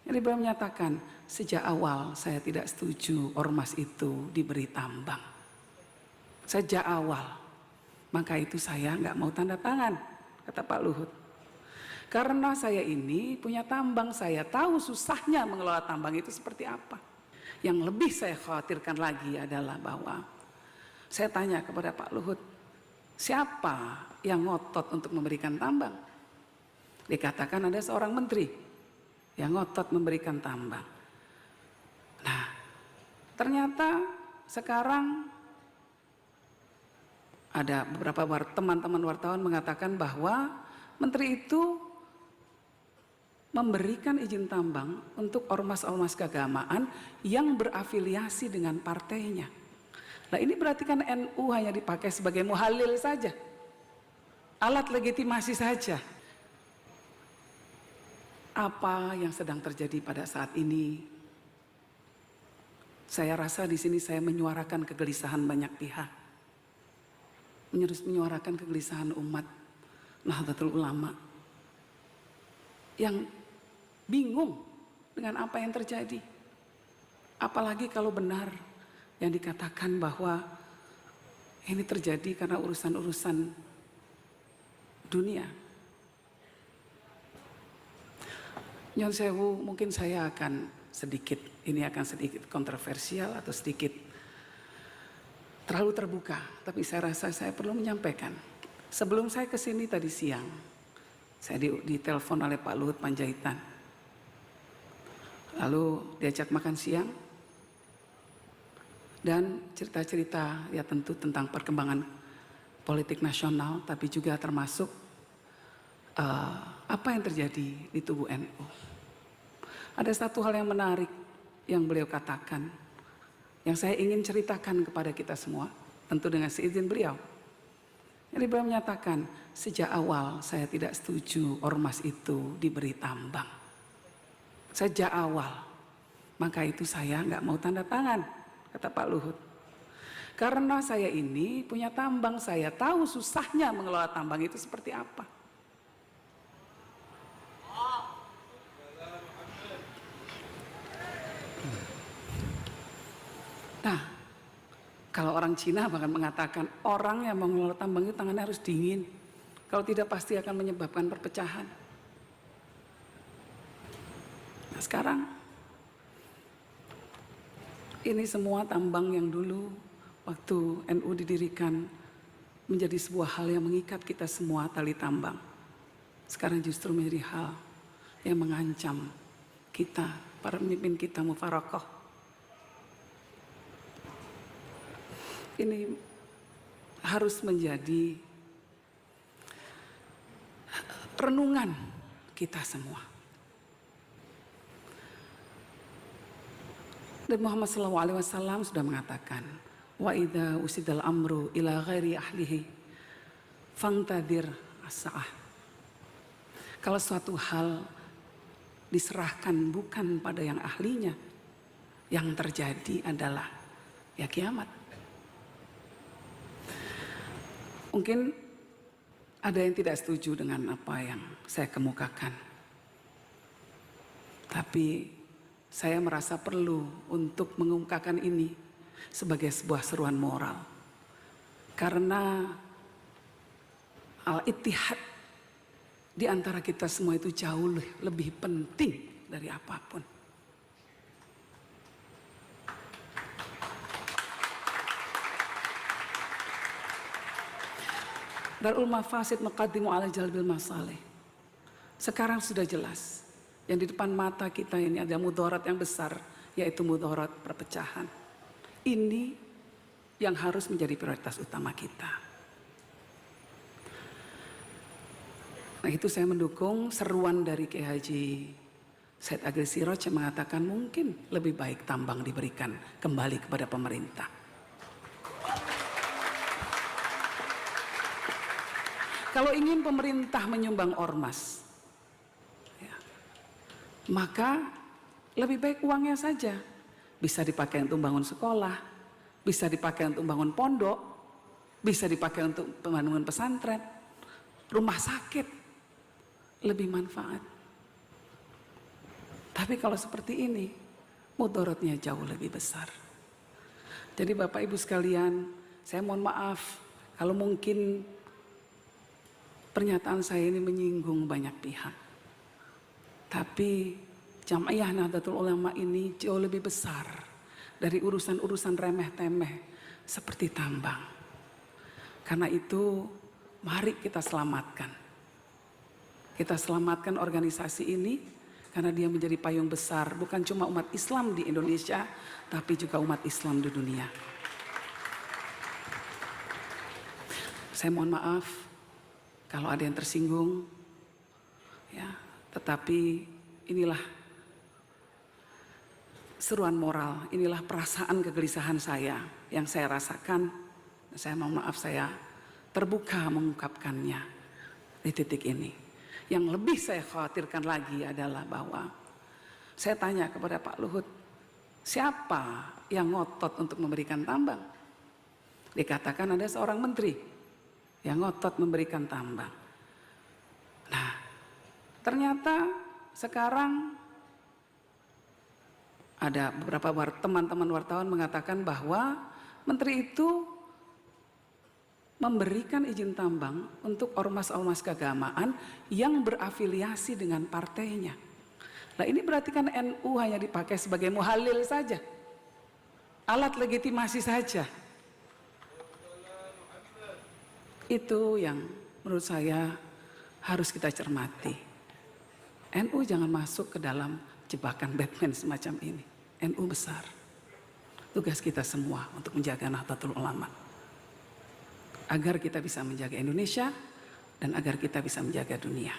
Jadi beliau menyatakan, sejak awal saya tidak setuju ormas itu diberi tambang. Sejak awal, maka itu saya nggak mau tanda tangan, kata Pak Luhut. Karena saya ini punya tambang, saya tahu susahnya mengelola tambang itu seperti apa. Yang lebih saya khawatirkan lagi adalah bahwa saya tanya kepada Pak Luhut, siapa yang ngotot untuk memberikan tambang? Dikatakan ada seorang menteri yang ngotot memberikan tambang. Nah, ternyata sekarang ada beberapa teman-teman wartawan mengatakan bahwa menteri itu memberikan izin tambang untuk ormas-ormas keagamaan yang berafiliasi dengan partainya. Nah, ini berarti kan NU hanya dipakai sebagai muhalil saja, alat legitimasi saja. Apa yang sedang terjadi pada saat ini? Saya rasa di sini saya menyuarakan kegelisahan banyak pihak, menyuarakan kegelisahan umat Nahdlatul Ulama yang bingung dengan apa yang terjadi. Apalagi kalau benar yang dikatakan bahwa ini terjadi karena urusan-urusan dunia. Nyon sewu, mungkin saya akan sedikit kontroversial atau sedikit terlalu terbuka, tapi saya rasa saya perlu menyampaikan. Sebelum saya kesini tadi siang, saya ditelepon oleh Pak Luhut Panjaitan, lalu diajak makan siang dan cerita-cerita ya tentu tentang perkembangan politik nasional, tapi juga termasuk apa yang terjadi di tubuh NU. Ada satu hal yang menarik yang beliau katakan, yang saya ingin ceritakan kepada kita semua, tentu dengan seizin beliau. Jadi beliau menyatakan, sejak awal saya tidak setuju ormas itu diberi tambang. Sejak awal, maka itu saya nggak mau tanda tangan, kata Pak Luhut. Karena saya ini punya tambang, saya tahu susahnya mengelola tambang itu seperti apa. Nah, kalau orang Cina bahkan mengatakan orang yang mengelola tambang itu tangannya harus dingin. Kalau tidak pasti akan menyebabkan perpecahan. Nah sekarang, ini semua tambang yang dulu waktu NU didirikan menjadi sebuah hal yang mengikat kita semua, tali tambang. Sekarang justru menjadi hal yang mengancam kita, para pemimpin kita mufarokoh. Ini harus menjadi renungan kita semua. Dan Muhammad SAW sudah mengatakan, wa idza usidal amru ila ghairi ahlihi fangtadir as-sa'ah. Kalau suatu hal diserahkan bukan pada yang ahlinya, yang terjadi adalah ya kiamat. Mungkin ada yang tidak setuju dengan apa yang saya kemukakan, tapi saya merasa perlu untuk mengungkapkan ini sebagai sebuah seruan moral, karena al-ittihad di antara kita semua itu jauh lebih penting dari apapun. Darul mafasid muqaddimu ala jalbil masalih. Sekarang sudah jelas, yang di depan mata kita ini ada mudarat yang besar, yaitu mudarat perpecahan. Ini yang harus menjadi prioritas utama kita. Nah itu saya mendukung seruan dari Kiai Haji Said Agil Siraj yang mengatakan mungkin lebih baik tambang diberikan kembali kepada pemerintah. Kalau ingin pemerintah menyumbang ormas, ya, maka lebih baik uangnya saja bisa dipakai untuk bangun sekolah, bisa dipakai untuk bangun pondok, bisa dipakai untuk pembangunan pesantren, rumah sakit, lebih manfaat. Tapi kalau seperti ini, mudaratnya jauh lebih besar. Jadi Bapak Ibu sekalian, saya mohon maaf kalau mungkin pernyataan saya ini menyinggung banyak pihak. Tapi Jam'iyah Nahdlatul Ulama ini jauh lebih besar dari urusan-urusan remeh-temeh seperti tambang. Karena itu mari kita selamatkan. Kita selamatkan organisasi ini karena dia menjadi payung besar bukan cuma umat Islam di Indonesia, tapi juga umat Islam di dunia. Saya mohon maaf kalau ada yang tersinggung, ya, tetapi inilah seruan moral, inilah perasaan kegelisahan saya yang saya rasakan. Saya mohon maaf, saya terbuka mengungkapkannya di titik ini. Yang lebih saya khawatirkan lagi adalah bahwa saya tanya kepada Pak Luhut, siapa yang ngotot untuk memberikan tambang? Dikatakan ada seorang menteri yang ngotot memberikan tambang. Nah, ternyata sekarang ada beberapa teman-teman wartawan mengatakan bahwa menteri itu memberikan izin tambang untuk ormas-ormas keagamaan yang berafiliasi dengan partainya. Nah, ini berarti kan NU hanya dipakai sebagai muhalil saja, alat legitimasi saja. Itu yang menurut saya harus kita cermati. NU jangan masuk ke dalam jebakan Batman semacam ini. NU besar. Tugas kita semua untuk menjaga Nahdlatul Ulama, agar kita bisa menjaga Indonesia dan agar kita bisa menjaga dunia.